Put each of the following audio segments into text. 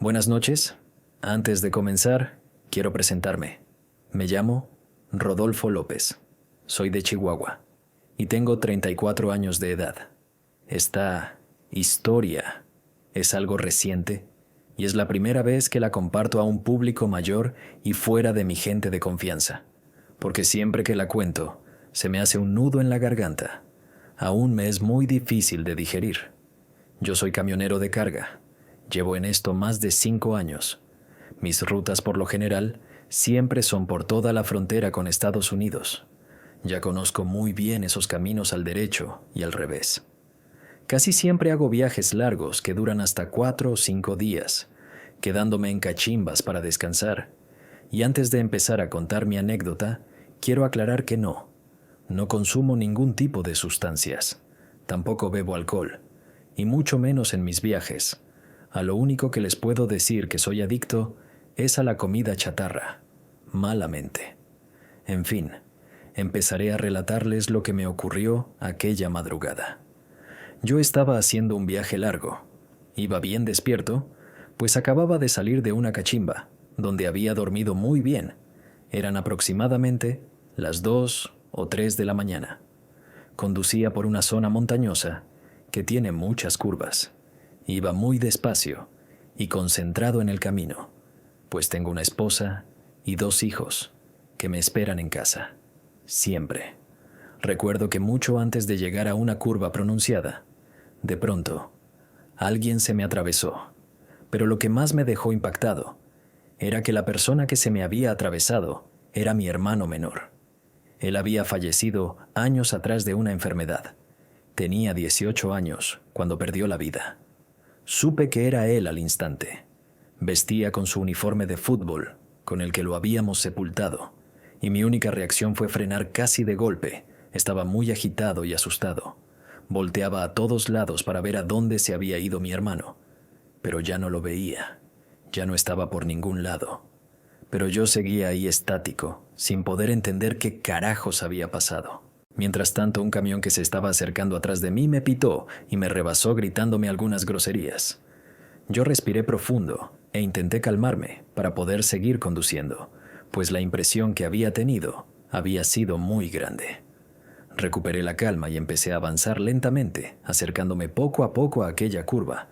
Buenas noches. Antes de comenzar, quiero presentarme. Me llamo Rodolfo López. Soy de Chihuahua y tengo 34 años de edad. Esta historia es algo reciente y es la primera vez que la comparto a un público mayor y fuera de mi gente de confianza, porque siempre que la cuento se me hace un nudo en la garganta. Aún me es muy difícil de digerir. Yo soy camionero de carga. Llevo en esto más de 5 años. Mis rutas por lo general siempre son por toda la frontera con Estados Unidos. Ya conozco muy bien esos caminos al derecho y al revés. Casi siempre hago viajes largos que duran hasta 4 o 5 días, quedándome en cachimbas para descansar. Y antes de empezar a contar mi anécdota, quiero aclarar que no consumo ningún tipo de sustancias. Tampoco bebo alcohol, y mucho menos en mis viajes. A lo único que les puedo decir que soy adicto es a la comida chatarra, malamente. En fin, empezaré a relatarles lo que me ocurrió aquella madrugada. Yo estaba haciendo un viaje largo. Iba bien despierto, pues acababa de salir de una cachimba, donde había dormido muy bien. Eran aproximadamente las 2 o 3 de la mañana. Conducía por una zona montañosa que tiene muchas curvas. Iba muy despacio y concentrado en el camino, pues tengo una esposa y 2 hijos que me esperan en casa, siempre. Recuerdo que mucho antes de llegar a una curva pronunciada, de pronto, alguien se me atravesó, pero lo que más me dejó impactado era que la persona que se me había atravesado era mi hermano menor. Él había fallecido años atrás de una enfermedad. Tenía 18 años cuando perdió la vida. Supe que era él al instante. Vestía con su uniforme de fútbol, con el que lo habíamos sepultado, y mi única reacción fue frenar casi de golpe. Estaba muy agitado y asustado. Volteaba a todos lados para ver a dónde se había ido mi hermano, pero ya no lo veía. Ya no estaba por ningún lado. Pero yo seguía ahí estático, sin poder entender qué carajos había pasado. Mientras tanto, un camión que se estaba acercando atrás de mí me pitó y me rebasó gritándome algunas groserías. Yo respiré profundo e intenté calmarme para poder seguir conduciendo, pues la impresión que había tenido había sido muy grande. Recuperé la calma y empecé a avanzar lentamente, acercándome poco a poco a aquella curva.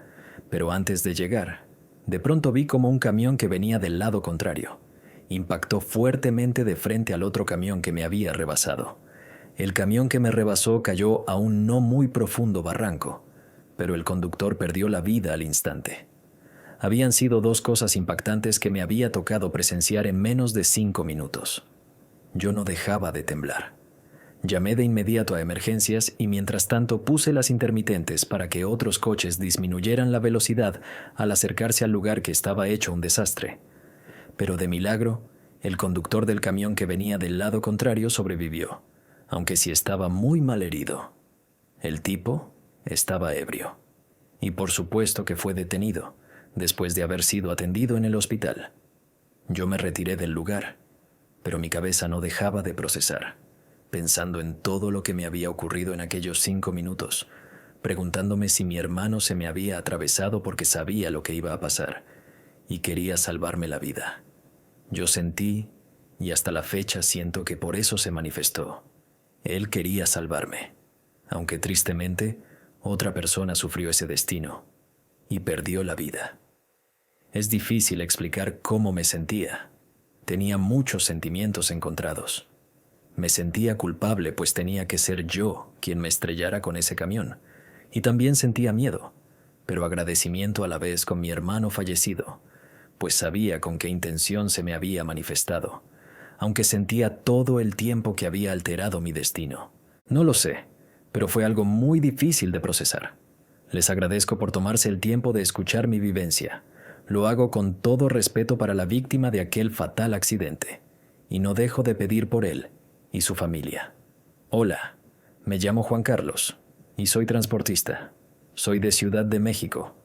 Pero antes de llegar, de pronto vi como un camión que venía del lado contrario impactó fuertemente de frente al otro camión que me había rebasado. El camión que me rebasó cayó a un no muy profundo barranco, pero el conductor perdió la vida al instante. Habían sido 2 cosas impactantes que me había tocado presenciar en menos de 5 minutos. Yo no dejaba de temblar. Llamé de inmediato a emergencias y mientras tanto puse las intermitentes para que otros coches disminuyeran la velocidad al acercarse al lugar que estaba hecho un desastre. Pero de milagro, el conductor del camión que venía del lado contrario sobrevivió, aunque sí estaba muy mal herido. El tipo estaba ebrio. Y por supuesto que fue detenido, después de haber sido atendido en el hospital. Yo me retiré del lugar, pero mi cabeza no dejaba de procesar, pensando en todo lo que me había ocurrido en aquellos 5 minutos, preguntándome si mi hermano se me había atravesado porque sabía lo que iba a pasar y quería salvarme la vida. Yo sentí, y hasta la fecha siento que por eso se manifestó. Él quería salvarme, aunque tristemente otra persona sufrió ese destino y perdió la vida. Es difícil explicar cómo me sentía. Tenía muchos sentimientos encontrados. Me sentía culpable, pues tenía que ser yo quien me estrellara con ese camión, y también sentía miedo, pero agradecimiento a la vez con mi hermano fallecido, pues sabía con qué intención se me había manifestado, aunque sentía todo el tiempo que había alterado mi destino. No lo sé, pero fue algo muy difícil de procesar. Les agradezco por tomarse el tiempo de escuchar mi vivencia. Lo hago con todo respeto para la víctima de aquel fatal accidente, y no dejo de pedir por él y su familia. Hola, me llamo Juan Carlos y soy transportista. Soy de Ciudad de México,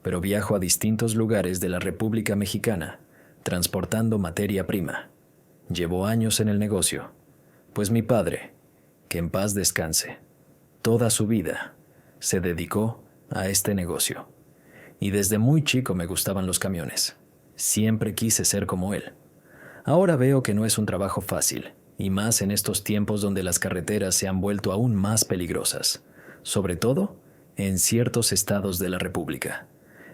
pero viajo a distintos lugares de la República Mexicana, transportando materia prima. Llevo años en el negocio, pues mi padre, que en paz descanse, toda su vida se dedicó a este negocio. y desde muy chico me gustaban los camiones. Siempre quise ser como él. Ahora veo que no es un trabajo fácil, y más en estos tiempos donde las carreteras se han vuelto aún más peligrosas, sobre todo en ciertos estados de la República,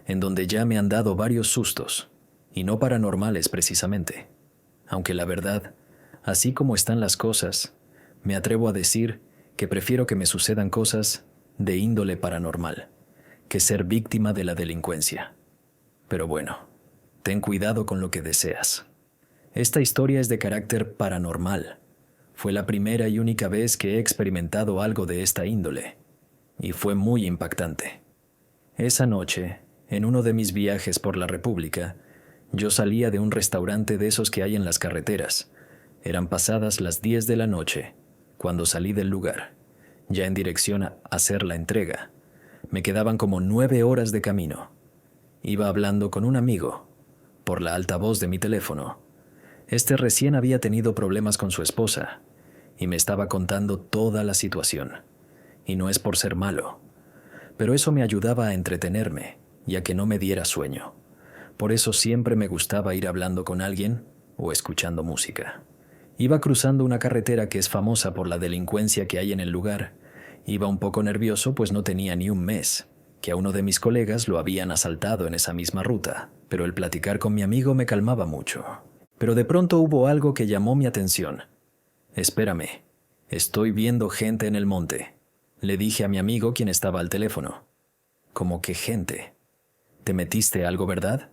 en donde ya me han dado varios sustos, y no paranormales precisamente. Aunque la verdad, así como están las cosas, me atrevo a decir que prefiero que me sucedan cosas de índole paranormal que ser víctima de la delincuencia. Pero bueno, ten cuidado con lo que deseas. Esta historia es de carácter paranormal. Fue la primera y única vez que he experimentado algo de esta índole, y fue muy impactante. Esa noche, en uno de mis viajes por la República, yo salía de un restaurante de esos que hay en las carreteras. Eran pasadas las 10 de la noche, cuando salí del lugar, ya en dirección a hacer la entrega. Me quedaban como 9 horas de camino. Iba hablando con un amigo, por la altavoz de mi teléfono. Este recién había tenido problemas con su esposa, y me estaba contando toda la situación. Y no es por ser malo, pero eso me ayudaba a entretenerme y a que no me diera sueño. Por eso siempre me gustaba ir hablando con alguien o escuchando música. Iba cruzando una carretera que es famosa por la delincuencia que hay en el lugar. Iba un poco nervioso, pues no tenía ni un mes que a uno de mis colegas lo habían asaltado en esa misma ruta, pero el platicar con mi amigo me calmaba mucho. Pero de pronto hubo algo que llamó mi atención. «Espérame, estoy viendo gente en el monte», le dije a mi amigo, quien estaba al teléfono. «¿Cómo que gente? ¿Te metiste algo, verdad?»,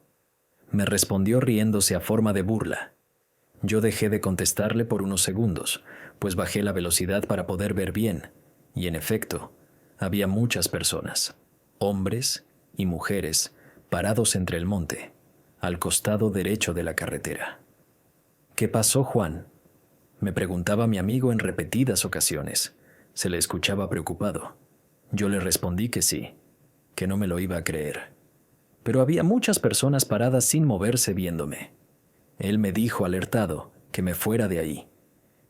me respondió riéndose a forma de burla. Yo dejé de contestarle por unos segundos, pues bajé la velocidad para poder ver bien, y en efecto, había muchas personas, hombres y mujeres, parados entre el monte, al costado derecho de la carretera. «¿Qué pasó, Juan?», me preguntaba mi amigo en repetidas ocasiones. Se le escuchaba preocupado. Yo le respondí que sí, que no me lo iba a creer. Pero había muchas personas paradas sin moverse viéndome. Él me dijo alertado que me fuera de ahí,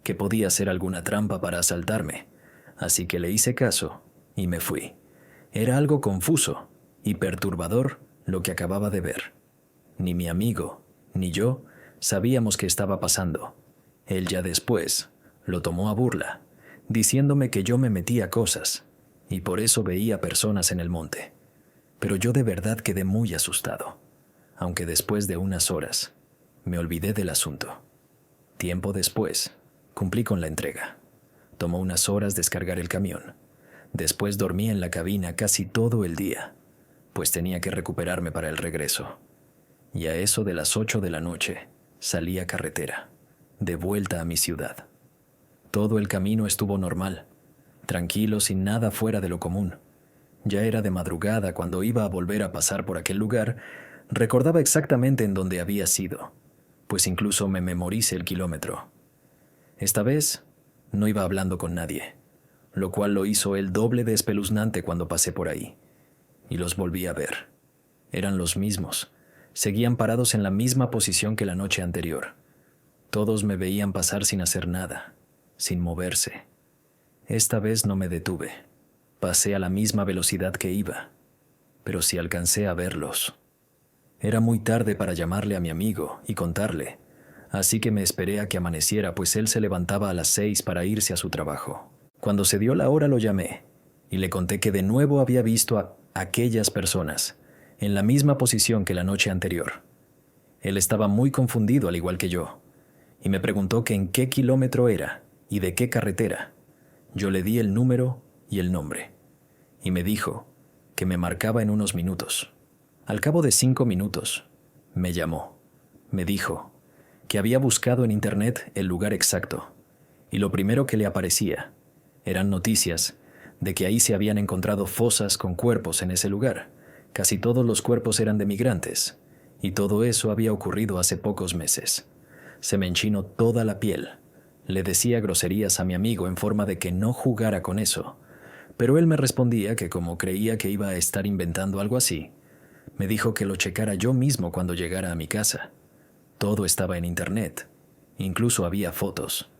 que podía ser alguna trampa para asaltarme, así que le hice caso y me fui. Era algo confuso y perturbador lo que acababa de ver. Ni mi amigo ni yo sabíamos qué estaba pasando. Él ya después lo tomó a burla, diciéndome que yo me metía cosas y por eso veía personas en el monte. Pero yo de verdad quedé muy asustado, aunque después de unas horas me olvidé del asunto. Tiempo después, cumplí con la entrega. Tomó unas horas descargar el camión. Después dormí en la cabina casi todo el día, pues tenía que recuperarme para el regreso. Y a eso de las 8 de la noche salí a carretera, de vuelta a mi ciudad. Todo el camino estuvo normal, tranquilo, sin nada fuera de lo común. Ya era de madrugada cuando iba a volver a pasar por aquel lugar. Recordaba exactamente en dónde había sido, pues incluso me memoricé el kilómetro. Esta vez no iba hablando con nadie, lo cual lo hizo el doble de espeluznante cuando pasé por ahí. Y los volví a ver. Eran los mismos. Seguían parados en la misma posición que la noche anterior. Todos me veían pasar sin hacer nada, sin moverse. Esta vez no me detuve. Pasé a la misma velocidad que iba, pero sí alcancé a verlos. Era muy tarde para llamarle a mi amigo y contarle, así que me esperé a que amaneciera, pues él se levantaba a las 6 para irse a su trabajo. Cuando se dio la hora lo llamé y le conté que de nuevo había visto a aquellas personas en la misma posición que la noche anterior. Él estaba muy confundido, al igual que yo, y me preguntó que en qué kilómetro era y de qué carretera. Yo le di el número y el nombre, y me dijo que me marcaba en unos minutos. Al cabo de 5 minutos, me llamó. Me dijo que había buscado en internet el lugar exacto, y lo primero que le aparecía eran noticias de que ahí se habían encontrado fosas con cuerpos en ese lugar. Casi todos los cuerpos eran de migrantes, y todo eso había ocurrido hace pocos meses. Se me enchinó toda la piel. Le decía groserías a mi amigo en forma de que no jugara con eso, pero él me respondía que como creía que iba a estar inventando algo así, me dijo que lo checara yo mismo cuando llegara a mi casa. Todo estaba en internet, incluso había fotos.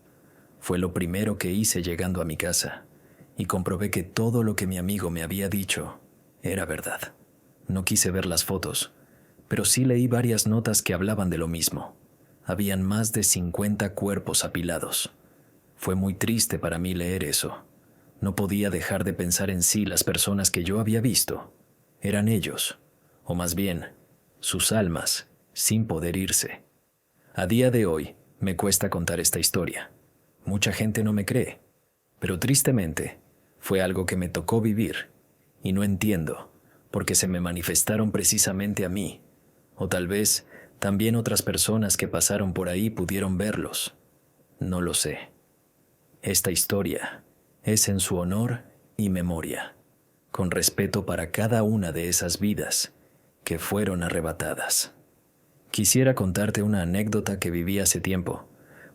Fue lo primero que hice llegando a mi casa, y comprobé que todo lo que mi amigo me había dicho era verdad. No quise ver las fotos, pero sí leí varias notas que hablaban de lo mismo. Habían más de 50 cuerpos apilados. Fue muy triste para mí leer eso. No podía dejar de pensar en sí las personas que yo había visto. Eran ellos, o más bien, sus almas, sin poder irse. A día de hoy, me cuesta contar esta historia. Mucha gente no me cree, pero tristemente, fue algo que me tocó vivir, y no entiendo, porque se me manifestaron precisamente a mí, o tal vez también otras personas que pasaron por ahí pudieron verlos. No lo sé. Esta historia es en su honor y memoria, con respeto para cada una de esas vidas que fueron arrebatadas. Quisiera contarte una anécdota que viví hace tiempo.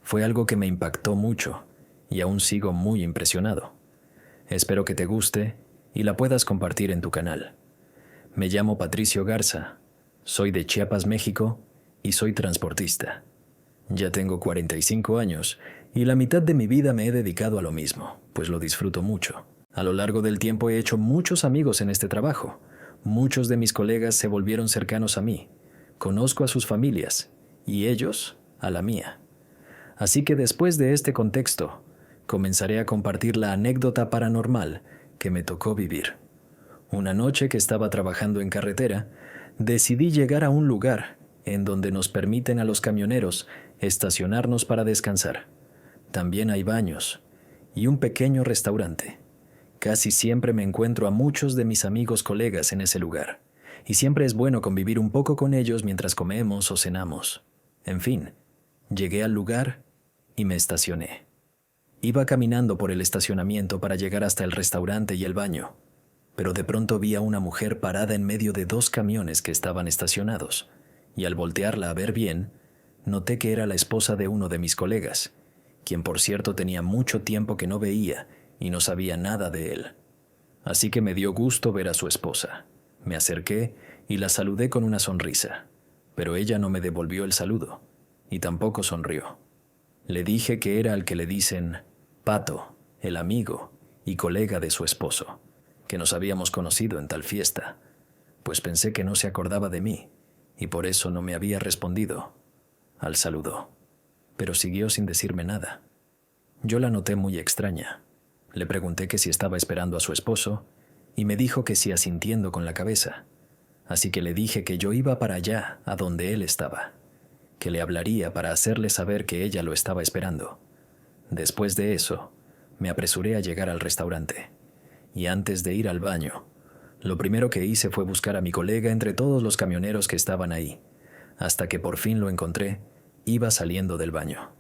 Fue algo que me impactó mucho y aún sigo muy impresionado. Espero que te guste y la puedas compartir en tu canal. Me llamo Patricio Garza, soy de Chiapas, México, y soy transportista. Ya tengo 45 años y la mitad de mi vida me he dedicado a lo mismo, pues lo disfruto mucho. A lo largo del tiempo he hecho muchos amigos en este trabajo. Muchos de mis colegas se volvieron cercanos a mí. Conozco a sus familias y ellos a la mía. Así que después de este contexto, comenzaré a compartir la anécdota paranormal que me tocó vivir. Una noche que estaba trabajando en carretera, decidí llegar a un lugar en donde nos permiten a los camioneros estacionarnos para descansar. También hay baños y un pequeño restaurante. Casi siempre me encuentro a muchos de mis amigos colegas en ese lugar, y siempre es bueno convivir un poco con ellos mientras comemos o cenamos. En fin, llegué al lugar y me estacioné. Iba caminando por el estacionamiento para llegar hasta el restaurante y el baño, pero de pronto vi a una mujer parada en medio de 2 camiones que estaban estacionados, y al voltearla a ver bien, noté que era la esposa de uno de mis colegas, quien por cierto tenía mucho tiempo que no veía y no sabía nada de él. Así que me dio gusto ver a su esposa. Me acerqué y la saludé con una sonrisa, pero ella no me devolvió el saludo, y tampoco sonrió. Le dije que era al que le dicen Pato, el amigo y colega de su esposo, que nos habíamos conocido en tal fiesta, pues pensé que no se acordaba de mí, y por eso no me había respondido al saludo, pero siguió sin decirme nada. Yo la noté muy extraña. Le pregunté que si estaba esperando a su esposo, y me dijo que sí, asintiendo con la cabeza. Así que le dije que yo iba para allá, a donde él estaba, que le hablaría para hacerle saber que ella lo estaba esperando. Después de eso, me apresuré a llegar al restaurante, y antes de ir al baño, lo primero que hice fue buscar a mi colega entre todos los camioneros que estaban ahí, hasta que por fin lo encontré. Iba saliendo del baño.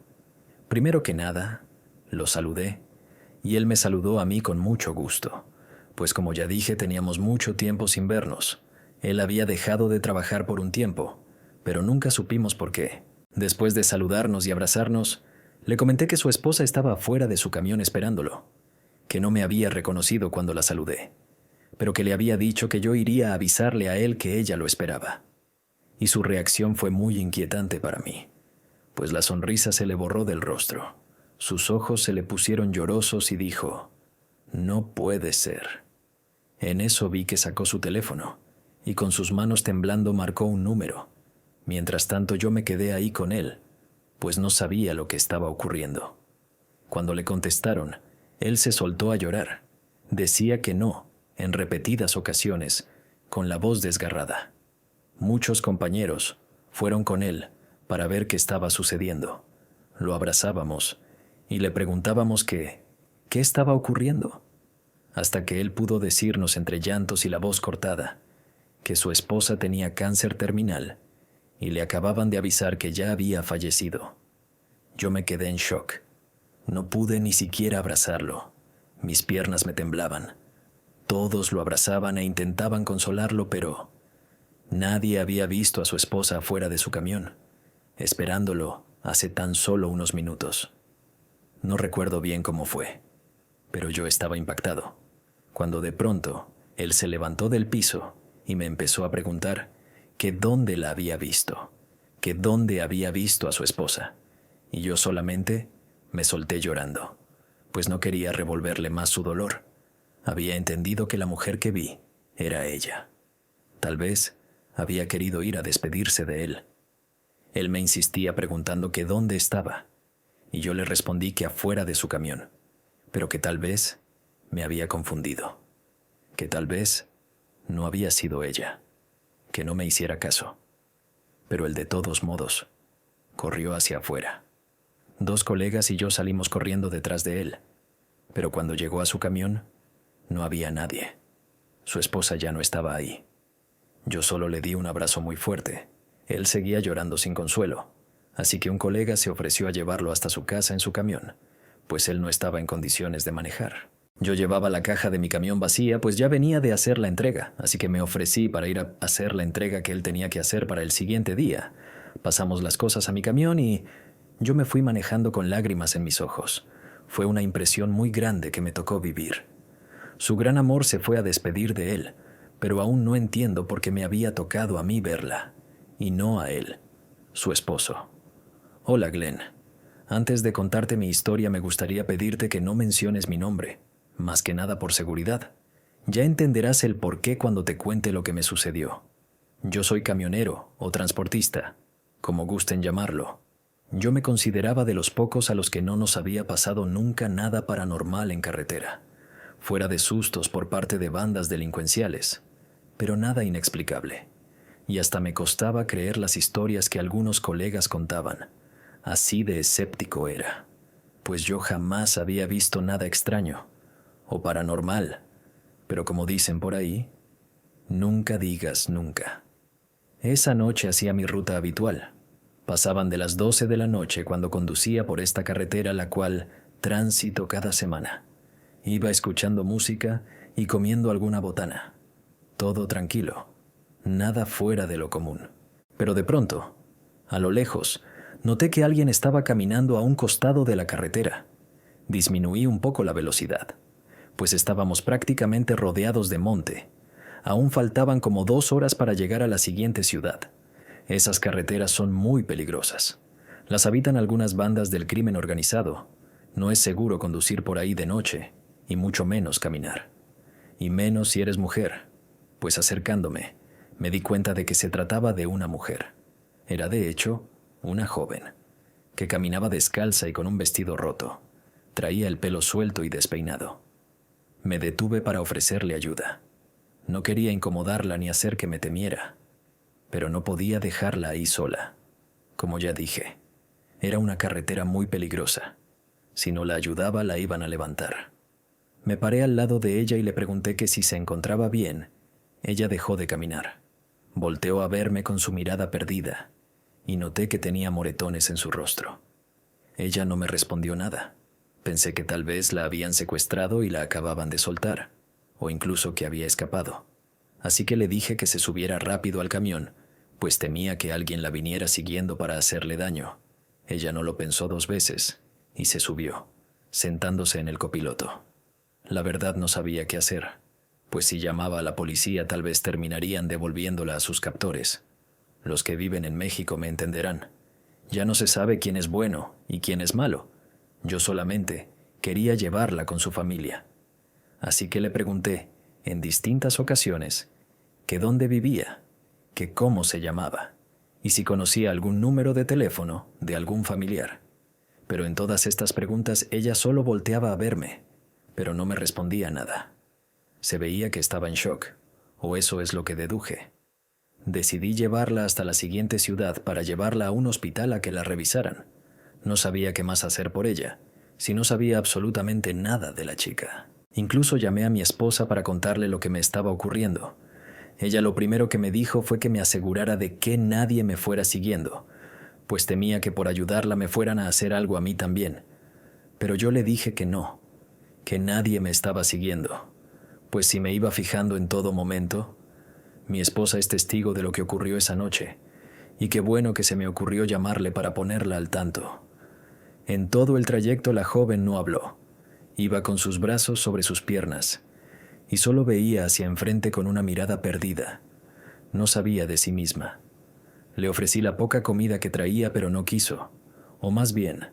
Primero que nada, lo saludé, y él me saludó a mí con mucho gusto, pues como ya dije, teníamos mucho tiempo sin vernos. Él había dejado de trabajar por un tiempo, pero nunca supimos por qué. Después de saludarnos y abrazarnos, le comenté que su esposa estaba afuera de su camión esperándolo, que no me había reconocido cuando la saludé, pero que le había dicho que yo iría a avisarle a él que ella lo esperaba. Y su reacción fue muy inquietante para mí, pues la sonrisa se le borró del rostro. Sus ojos se le pusieron llorosos y dijo, «No puede ser». En eso vi que sacó su teléfono y con sus manos temblando marcó un número. Mientras tanto yo me quedé ahí con él, pues no sabía lo que estaba ocurriendo. Cuando le contestaron, él se soltó a llorar. Decía que no, en repetidas ocasiones, con la voz desgarrada. Muchos compañeros fueron con él para ver qué estaba sucediendo. Lo abrazábamos y le preguntábamos qué estaba ocurriendo, hasta que él pudo decirnos entre llantos y la voz cortada que su esposa tenía cáncer terminal y le acababan de avisar que ya había fallecido. Yo me quedé en shock. No pude ni siquiera abrazarlo. Mis piernas me temblaban. Todos lo abrazaban e intentaban consolarlo, pero nadie había visto a su esposa afuera de su camión, esperándolo hace tan solo unos minutos. No recuerdo bien cómo fue, pero yo estaba impactado, cuando de pronto él se levantó del piso y me empezó a preguntar que dónde la había visto, que dónde había visto a su esposa, y yo solamente me solté llorando, pues no quería revolverle más su dolor. Había entendido que la mujer que vi era ella. Tal vez había querido ir a despedirse de él. Él me insistía preguntando que dónde estaba, y yo le respondí que afuera de su camión, pero que tal vez me había confundido, que tal vez no había sido ella, que no me hiciera caso. Pero él de todos modos corrió hacia afuera. 2 colegas y yo salimos corriendo detrás de él, pero cuando llegó a su camión, no había nadie. Su esposa ya no estaba ahí. Yo solo le di un abrazo muy fuerte. Él seguía llorando sin consuelo, así que un colega se ofreció a llevarlo hasta su casa en su camión, pues él no estaba en condiciones de manejar. Yo llevaba la caja de mi camión vacía, pues ya venía de hacer la entrega, así que me ofrecí para ir a hacer la entrega que él tenía que hacer para el siguiente día. Pasamos las cosas a mi camión y yo me fui manejando con lágrimas en mis ojos. Fue una impresión muy grande que me tocó vivir. Su gran amor se fue a despedir de él, pero aún no entiendo por qué me había tocado a mí verla, y no a él, su esposo. Hola, Glenn. Antes de contarte mi historia, me gustaría pedirte que no menciones mi nombre, más que nada por seguridad. Ya entenderás el por qué cuando te cuente lo que me sucedió. Yo soy camionero o transportista, como gusten llamarlo. Yo me consideraba de los pocos a los que no nos había pasado nunca nada paranormal en carretera, fuera de sustos por parte de bandas delincuenciales, pero nada inexplicable. Y hasta me costaba creer las historias que algunos colegas contaban. Así de escéptico era, pues yo jamás había visto nada extraño o paranormal, pero como dicen por ahí, nunca digas nunca. Esa noche hacía mi ruta habitual. Pasaban de las 12 de la noche cuando conducía por esta carretera la cual tránsito cada semana. Iba escuchando música y comiendo alguna botana. Todo tranquilo, nada fuera de lo común. Pero de pronto, a lo lejos, noté que alguien estaba caminando a un costado de la carretera. Disminuí un poco la velocidad, pues estábamos prácticamente rodeados de monte. Aún faltaban como 2 horas para llegar a la siguiente ciudad. Esas carreteras son muy peligrosas. Las habitan algunas bandas del crimen organizado. No es seguro conducir por ahí de noche, y mucho menos caminar. Y menos si eres mujer, pues acercándome, me di cuenta de que se trataba de una mujer. Era de hecho una joven, que caminaba descalza y con un vestido roto. Traía el pelo suelto y despeinado. Me detuve para ofrecerle ayuda. No quería incomodarla ni hacer que me temiera, pero no podía dejarla ahí sola. Como ya dije, era una carretera muy peligrosa. Si no la ayudaba, la iban a levantar. Me paré al lado de ella y le pregunté que si se encontraba bien. Ella dejó de caminar. Volteó a verme con su mirada perdida y noté que tenía moretones en su rostro. Ella no me respondió nada. Pensé que tal vez la habían secuestrado y la acababan de soltar, o incluso que había escapado. Así que le dije que se subiera rápido al camión, pues temía que alguien la viniera siguiendo para hacerle daño. Ella no lo pensó 2 veces y se subió, sentándose en el copiloto. La verdad no sabía qué hacer, pues si llamaba a la policía tal vez terminarían devolviéndola a sus captores. Los que viven en México me entenderán. Ya no se sabe quién es bueno y quién es malo. Yo solamente quería llevarla con su familia. Así que le pregunté, en distintas ocasiones, que dónde vivía, que cómo se llamaba, y si conocía algún número de teléfono de algún familiar. Pero en todas estas preguntas ella solo volteaba a verme, pero no me respondía nada. Se veía que estaba en shock, o eso es lo que deduje. Decidí llevarla hasta la siguiente ciudad para llevarla a un hospital a que la revisaran. No sabía qué más hacer por ella, si no sabía absolutamente nada de la chica. Incluso llamé a mi esposa para contarle lo que me estaba ocurriendo. Ella lo primero que me dijo fue que me asegurara de que nadie me fuera siguiendo, pues temía que por ayudarla me fueran a hacer algo a mí también. Pero yo le dije que no, que nadie me estaba siguiendo, pues si me iba fijando en todo momento. Mi esposa es testigo de lo que ocurrió esa noche, y qué bueno que se me ocurrió llamarle para ponerla al tanto. En todo el trayecto la joven no habló. Iba con sus brazos sobre sus piernas, y solo veía hacia enfrente con una mirada perdida. No sabía de sí misma. Le ofrecí la poca comida que traía, pero no quiso, o más bien,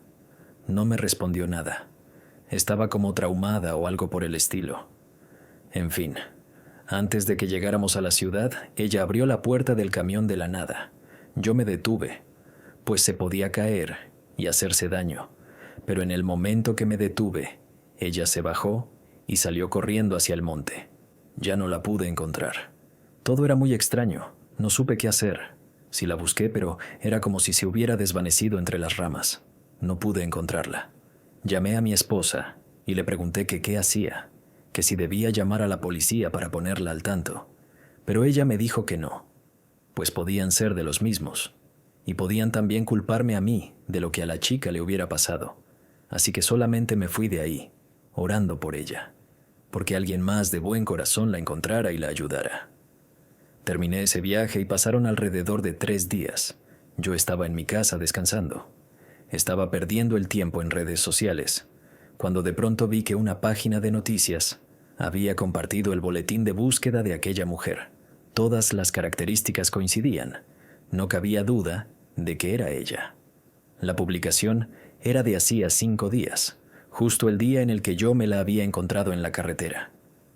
no me respondió nada. Estaba como traumada o algo por el estilo. En fin, Antes de que llegáramos a la ciudad, ella abrió la puerta del camión de la nada. Yo me detuve, pues se podía caer y hacerse daño, pero en el momento que me detuve, ella se bajó y salió corriendo hacia el monte. Ya no la pude encontrar. Todo era muy extraño, no supe qué hacer. Sí la busqué, pero era como si se hubiera desvanecido entre las ramas. No pude encontrarla. Llamé a mi esposa y le pregunté que qué hacía, que si debía llamar a la policía para ponerla al tanto, pero ella me dijo que no, pues podían ser de los mismos, y podían también culparme a mí de lo que a la chica le hubiera pasado, así que solamente me fui de ahí, orando por ella, porque alguien más de buen corazón la encontrara y la ayudara. Terminé ese viaje y pasaron alrededor de 3 días. Yo estaba en mi casa descansando. Estaba perdiendo el tiempo en redes sociales, cuando de pronto vi que una página de noticias había compartido el boletín de búsqueda de aquella mujer. Todas las características coincidían. No cabía duda de que era ella. La publicación era de hacía 5 días, justo el día en el que yo me la había encontrado en la carretera.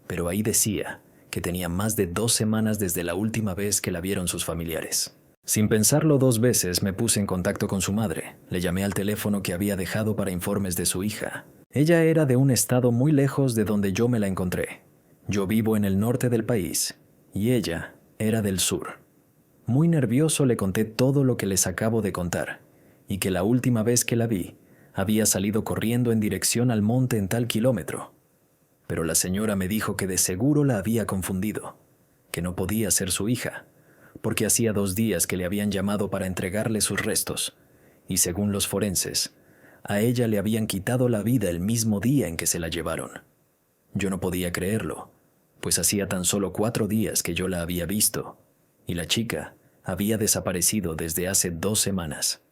Pero ahí decía que tenía más de 2 semanas desde la última vez que la vieron sus familiares. Sin pensarlo 2 veces, me puse en contacto con su madre. Le llamé al teléfono que había dejado para informes de su hija. Ella era de un estado muy lejos de donde yo me la encontré. Yo vivo en el norte del país y ella era del sur. Muy nervioso le conté todo lo que les acabo de contar y que la última vez que la vi había salido corriendo en dirección al monte en tal kilómetro. Pero la señora me dijo que de seguro la había confundido, que no podía ser su hija, porque hacía 2 días que le habían llamado para entregarle sus restos, y según los forenses, a ella le habían quitado la vida el mismo día en que se la llevaron. Yo no podía creerlo, pues hacía tan solo 4 días que yo la había visto, y la chica había desaparecido desde hace 2 semanas,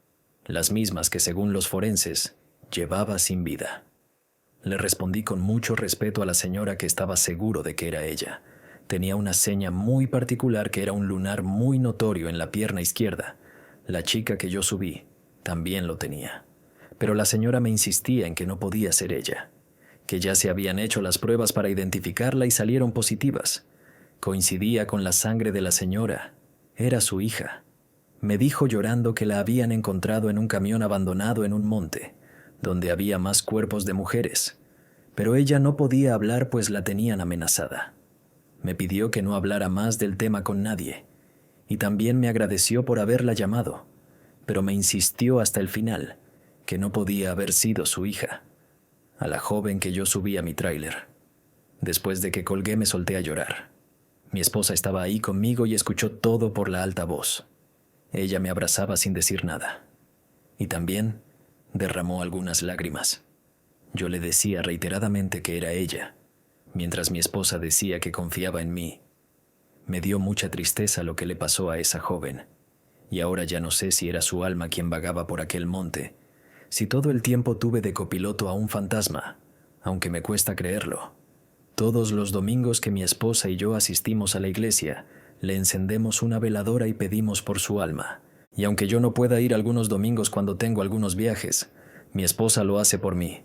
las mismas que según los forenses llevaba sin vida. Le respondí con mucho respeto a la señora que estaba seguro de que era ella. Tenía una seña muy particular que era un lunar muy notorio en la pierna izquierda. La chica que yo subí también lo tenía. Pero la señora me insistía en que no podía ser ella, que ya se habían hecho las pruebas para identificarla y salieron positivas. Coincidía con la sangre de la señora. Era su hija. Me dijo llorando que la habían encontrado en un camión abandonado en un monte, donde había más cuerpos de mujeres, pero ella no podía hablar pues la tenían amenazada. Me pidió que no hablara más del tema con nadie, y también me agradeció por haberla llamado, pero me insistió hasta el final que no podía haber sido su hija, a la joven que yo subí a mi tráiler. Después de que colgué me solté a llorar. Mi esposa estaba ahí conmigo y escuchó todo por la alta voz. Ella me abrazaba sin decir nada, y también derramó algunas lágrimas. Yo le decía reiteradamente que era ella, mientras mi esposa decía que confiaba en mí. Me dio mucha tristeza lo que le pasó a esa joven, y ahora ya no sé si era su alma quien vagaba por aquel monte, si todo el tiempo tuve de copiloto a un fantasma, aunque me cuesta creerlo. Todos los domingos que mi esposa y yo asistimos a la iglesia, le encendemos una veladora y pedimos por su alma. Y aunque yo no pueda ir algunos domingos cuando tengo algunos viajes, mi esposa lo hace por mí.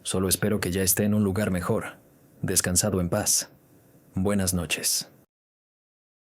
Solo espero que ya esté en un lugar mejor, descansado en paz. Buenas noches.